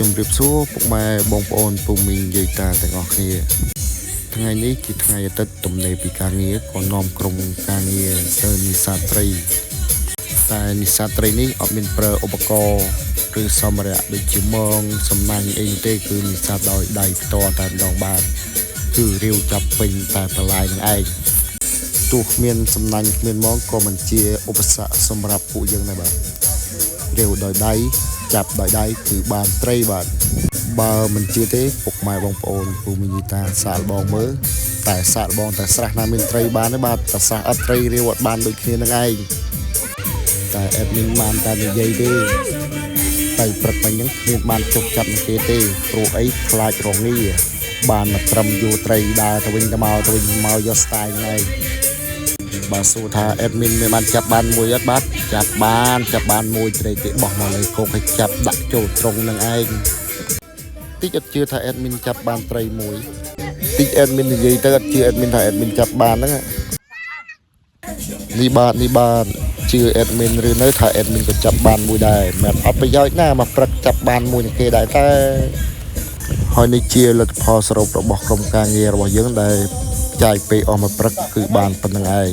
ជំរាបសួរពុកម៉ែបងប្អូនពូមីងយាយតាទាំងអស់គ្នាថ្ងៃនេះជាថ្ងៃអាទិត្យទំនេរពីការងារក៏នាំក្រុមការងារទៅនេសាទត្រីតែនេសាទត្រីនេះអត់មានប្រើឧបករណ៍ឬសម្ភារៈដូចជាមងសំណាញ់អីនោះទេគឺនេសាទដោយដៃផ្ទាល់តែម្ដងបានគឺរាវចាប់ពេញតែបន្លែនឹងឯងទោះគ្មានសំណាញ់គ្មានមងក៏មិនជាឧបសគ្គសម្រាប់ពួកយើងដែរបាទរាវដោយដៃចាប់ដោយដៃគឺបានត្រីបាទបើមិនជឿទេពុកម៉ែបងប្អូនពូមីងយាយតាសាកល្បងមើលតែសាកល្បងតែស្រះណាមានត្រីបានទេបាទតែស្រះអត់ត្រីរាវអត់បានដូចគ្នានឹងឯងតែអេដមីនបានតែនិយាយទេតែព្រឹកមិញហ្នឹងគ្មានបានចុះចាប់នឹងគេទេព្រោះអីខ្លាចរងាបានមកត្រឹមយោត្រីដើរទៅវិញទៅមកយកស្ទាយហ្នឹងឯងបើសួរថាអេដមីនមានបានចាប់បានមួយអត់បាទចាប់បានមួយត្រីគេបោះមកលើគោកឲ្យចាប់ដាក់ចូលត្រង់នឹងឯងតិចអត់ជឿថាអេដមីនចាប់បានត្រីមួយតិចអេដមីននិយាយទៅអត់ជឿអេដមីនថាអេដមីនចាប់បានហ្នឹងនេះបាទជឿអេដមីនឬនៅថាអេដមីនក៏ចាប់បានមួយដែរមិនអត់ប្រយោជន៍ណាមកព្រឹកចាប់បានមួយនឹងគេដែរតែហើយនេះជាលទ្ធផលសរុបរបស់ក្រុមការងាររបស់យើងដែលចាយពេលអស់មកព្រឹកគឺបានប៉ុណ្្នឹងឯង